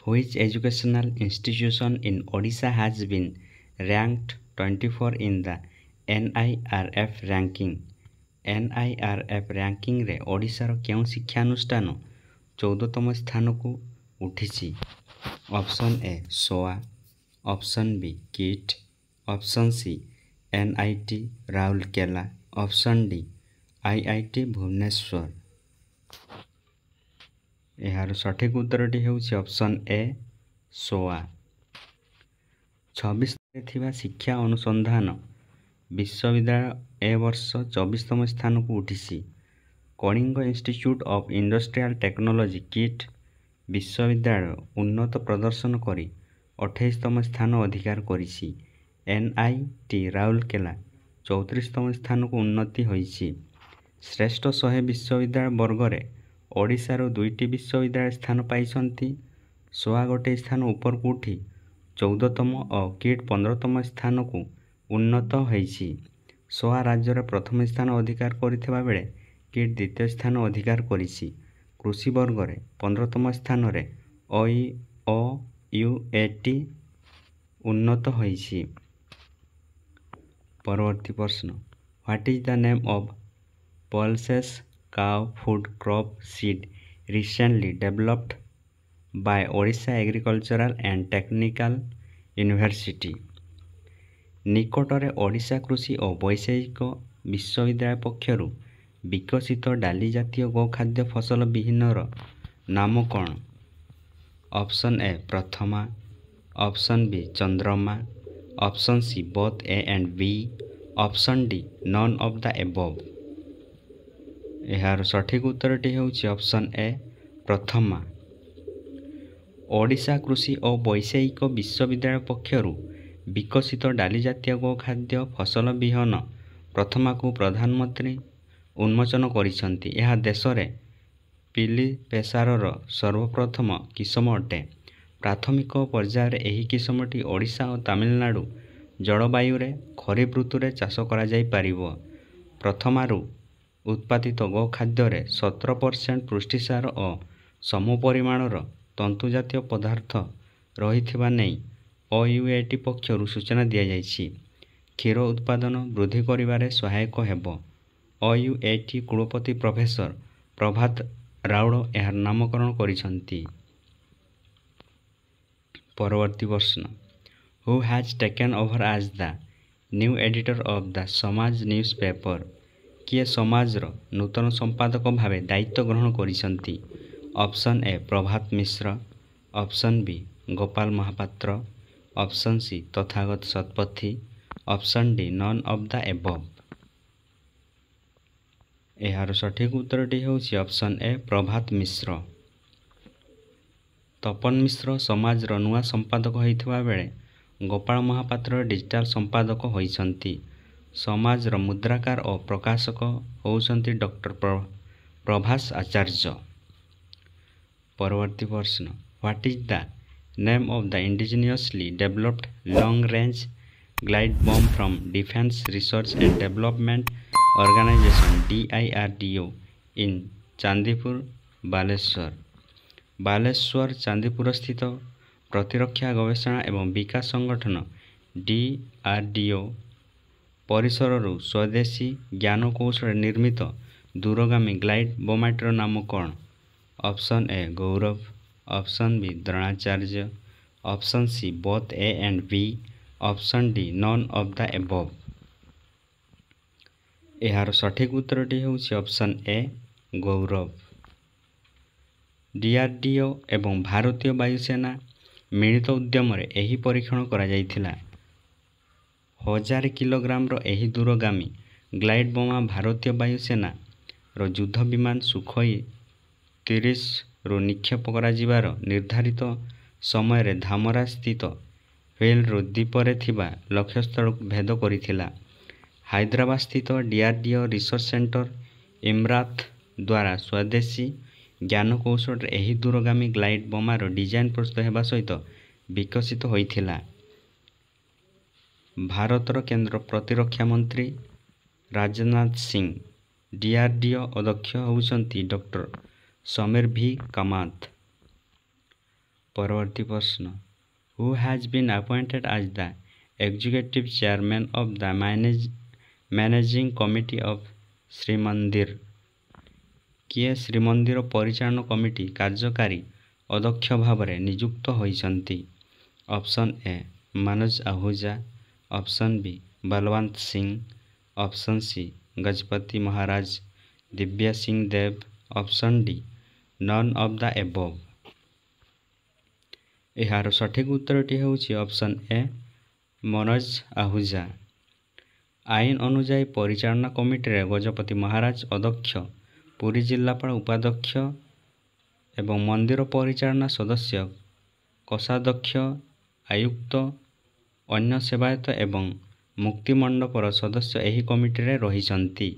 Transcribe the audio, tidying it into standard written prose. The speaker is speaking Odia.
Which educational institution in Odisha has been ranked 24 in the NIRF ranking? NIRF rankingରେ ଓଡ଼ିଶାର କେଉଁ ଶିକ୍ଷାନୁଷ୍ଠାନ 14ତମ ସ୍ଥାନକୁ ଉଠିଛି? Option A SOA, option B KIIT, option C NIT Rourkela, option D IIT Bhubaneswar. ଏହାର ସଠିକ ଉତ୍ତରଟି ହେଉଛି ଅପସନ୍ ଏ ସୋଆ। 26ରେ ଥିବା ଶିକ୍ଷା ଅନୁସନ୍ଧାନ ବିଶ୍ୱବିଦ୍ୟାଳୟ ଏ ବର୍ଷ 24ତମ ସ୍ଥାନକୁ ଉଠିଛି। Kalinga Institute of Industrial Technology KIIT ବିଶ୍ୱବିଦ୍ୟାଳୟ ଉନ୍ନତ ପ୍ରଦର୍ଶନ କରି 28ତମ ସ୍ଥାନ ଅଧିକାର କରିଛି। NIT ରାଉରକେଲା 34ତମ ସ୍ଥାନକୁ ଉନ୍ନତି ହୋଇଛି। ଶ୍ରେଷ୍ଠ 100 ବିଶ୍ୱବିଦ୍ୟାଳୟ ବର୍ଗରେ ଓଡ଼ିଶାରୁ 2ଟି ବିଶ୍ୱବିଦ୍ୟାଳୟ ସ୍ଥାନ ପାଇଛନ୍ତି। ସୋଆ ଗୋଟିଏ ସ୍ଥାନ ଉପରକୁ ଉଠି 14ତମ ଓ କିଟ୍ 15ତମ ସ୍ଥାନକୁ ଉନ୍ନତ ହୋଇଛି। ସୋଆ ରାଜ୍ୟରେ ପ୍ରଥମ ସ୍ଥାନ ଅଧିକାର କରିଥିବା ବେଳେ କିଟ୍ ଦ୍ୱିତୀୟ ସ୍ଥାନ ଅଧିକାର କରିଛି। କୃଷି ବର୍ଗରେ 15ତମ ସ୍ଥାନରେ OUAT ଉନ୍ନତ ହୋଇଛି। ପରବର୍ତ୍ତୀ ପ୍ରଶ୍ନ, what is the name of pulses cow food crop seed recently developed by Odisha agricultural and technical university? ନିକଟରେ ଓଡ଼ିଶା କୃଷି ଓ ବୈଷୟିକ ବିଶ୍ୱବିଦ୍ୟାଳୟ ପକ୍ଷରୁ ବିକଶିତ ଡାଲି ଜାତୀୟ ଗୋଖାଦ୍ୟ ଫସଲ ବିହୀନର ନାମ କ'ଣ? Option A Prathama, option B Chandrama, option C both A and B, option D none of the above. ଏହାର ସଠିକ ଉତ୍ତରଟି ହେଉଛି ଅପସନ୍ ଏ ପ୍ରଥମା। ଓଡ଼ିଶା କୃଷି ଓ ବୈଷୟିକ ବିଶ୍ୱବିଦ୍ୟାଳୟ ପକ୍ଷରୁ ବିକଶିତ ଡାଲି ଜାତୀୟ ଗୋଖାଦ୍ୟ ଫସଲ ବିହନ ପ୍ରଥମାକୁ ପ୍ରଧାନମନ୍ତ୍ରୀ ଉନ୍ମୋଚନ କରିଛନ୍ତି। ଏହା ଦେଶରେ ପିଲି ପେସାରର ସର୍ବପ୍ରଥମ କିସମ ଅଟେ। ପ୍ରାଥମିକ ପର୍ଯ୍ୟାୟରେ ଏହି କିସମଟି ଓଡ଼ିଶା ଓ ତାମିଲନାଡୁ ଜଳବାୟୁରେ ଖରିଫ ଋତୁରେ ଚାଷ କରାଯାଇପାରିବ। ପ୍ରଥମାରୁ ଉତ୍ପାଦିତ ଗୋଖାଦ୍ୟରେ 17% ପୁଷ୍ଟିସାର ଓ ସମପରିମାଣର ତନ୍ତୁଜାତୀୟ ପଦାର୍ଥ ରହିଥିବା ନେଇ OUAT ପକ୍ଷରୁ ସୂଚନା ଦିଆଯାଇଛି। କ୍ଷୀର ଉତ୍ପାଦନ ବୃଦ୍ଧି କରିବାରେ ସହାୟକ ହେବ। OUAT କୁଳପତି ପ୍ରଫେସର ପ୍ରଭାତ ରାଉଳ ଏହାର ନାମକରଣ କରିଛନ୍ତି। ପରବର୍ତ୍ତୀ ପ୍ରଶ୍ନ, who has taken over as the new editor of the Samaj news paper? କିଏ ସମାଜର ନୂତନ ସମ୍ପାଦକ ଭାବେ ଦାୟିତ୍ୱ ଗ୍ରହଣ କରିଛନ୍ତି? Option A Prabhat Mishra, option B Gopal Mahapatra, option C Tathagata Satpathy, option D none of the above. ଏହାର ସଠିକ ଉତ୍ତରଟି ହେଉଛି ଅପସନ୍ ଏ ପ୍ରଭାତ ମିଶ୍ର। ତପନ ମିଶ୍ର ସମାଜର ନୂଆ ସମ୍ପାଦକ ହୋଇଥିବା ବେଳେ ଗୋପାଳ ମହାପାତ୍ର ଡିଜିଟାଲ ସମ୍ପାଦକ ହୋଇଛନ୍ତି। ସମାଜର ମୁଦ୍ରାକାର ଓ ପ୍ରକାଶକ ହେଉଛନ୍ତି ଡକ୍ଟର ପ୍ରଭାସ ଆଚାର୍ଯ୍ୟ। ପରବର୍ତ୍ତୀ ପ୍ରଶ୍ନ, what is the name of the indigenously developed long range glide bomb from defence research and development organisation DIRDO in Chandipur, Balasore? Balasore Chandipur ସ୍ଥିତ ପ୍ରତିରକ୍ଷା ଗବେଷଣା ଏବଂ ବିକାଶ ସଂଗଠନ DRDO ପରିସରରୁ ସ୍ୱଦେଶୀ ଜ୍ଞାନକୌଶଳରେ ନିର୍ମିତ ଦୂରଗାମୀ ଗ୍ଲାଇଡ୍ ବୋମାଟିର ନାମ କ'ଣ? Option A Gaurav, option B Dronacharya, option C both A and B, option D none of the above. ଏହାର ସଠିକ ଉତ୍ତରଟି ହେଉଛି ଅପସନ୍ ଏ ଗୌରବ। DRDO ଏବଂ ଭାରତୀୟ ବାୟୁସେନା ମିଳିତ ଉଦ୍ୟମରେ ଏହି ପରୀକ୍ଷଣ କରାଯାଇଥିଲା। 1000 କିଲୋଗ୍ରାମର ଏହି ଦୂରଗାମୀ ଗ୍ଲାଇଡ୍ ବୋମା ଭାରତୀୟ ବାୟୁସେନାର ଯୁଦ୍ଧ ବିମାନ ସୁଖୋଇ 30ରୁ ନିକ୍ଷେପ କରାଯିବାର ନିର୍ଦ୍ଧାରିତ ସମୟରେ ଧାମରା ସ୍ଥିତ ହ୍ୱିଲର ଦ୍ୱୀପରେ ଥିବା ଲକ୍ଷ୍ୟସ୍ଥଳକୁ ଭେଦ କରିଥିଲା। ହାଇଦ୍ରାବାଦ ସ୍ଥିତ DRDO ରିସର୍ଚ୍ଚ ସେଣ୍ଟର ଇମରାତ୍ ଦ୍ୱାରା ସ୍ୱଦେଶୀ ଜ୍ଞାନକୌଶଳରେ ଏହି ଦୂରଗାମୀ ଗ୍ଲାଇଡ୍ ବୋମାର ଡିଜାଇନ୍ ପ୍ରସ୍ତୁତ ହେବା ସହିତ ବିକଶିତ ହୋଇଥିଲା। ଭାରତର କେନ୍ଦ୍ର ପ୍ରତିରକ୍ଷା ମନ୍ତ୍ରୀ ରାଜନାଥ ସିଂ, DRDO ଅଧ୍ୟକ୍ଷ ହେଉଛନ୍ତି ଡକ୍ଟର ସମୀର ଭି କାମାତ। ପରବର୍ତ୍ତୀ ପ୍ରଶ୍ନ, who has been appointed as the executive chairman of the managing committee of Shrimandir? କିଏ ଶ୍ରୀମନ୍ଦିର ପରିଚାଳନା କମିଟି କାର୍ଯ୍ୟକାରୀ ଅଧ୍ୟକ୍ଷ ଭାବରେ ନିଯୁକ୍ତ ହୋଇଛନ୍ତି? Option A Manoj Ahuja, option B Balwant Singh, option C Gajapati Maharaj Dibya Singh Deb, option D none of the above. ଏହାର ସଠିକ୍ ଉତ୍ତରଟି ହେଉଛି ଅପସନ୍ ଏ ମନୋଜ ଆହୁଜା। ଆଇନ ଅନୁଯାୟୀ ପରିଚାଳନା କମିଟିରେ ଗଜପତି ମହାରାଜ ଅଧ୍ୟକ୍ଷ, ପୁରୀ ଜିଲ୍ଲାପାଳ ଉପାଧ୍ୟକ୍ଷ ଏବଂ ମନ୍ଦିର ପରିଚାଳନା ସଦସ୍ୟ, କୋଷାଧ୍ୟକ୍ଷ, ଆୟୁକ୍ତ, ଅନ୍ୟ ସେବାୟତ ଏବଂ ମୁକ୍ତି ମଣ୍ଡପର ସଦସ୍ୟ ଏହି କମିଟିରେ ରହିଛନ୍ତି।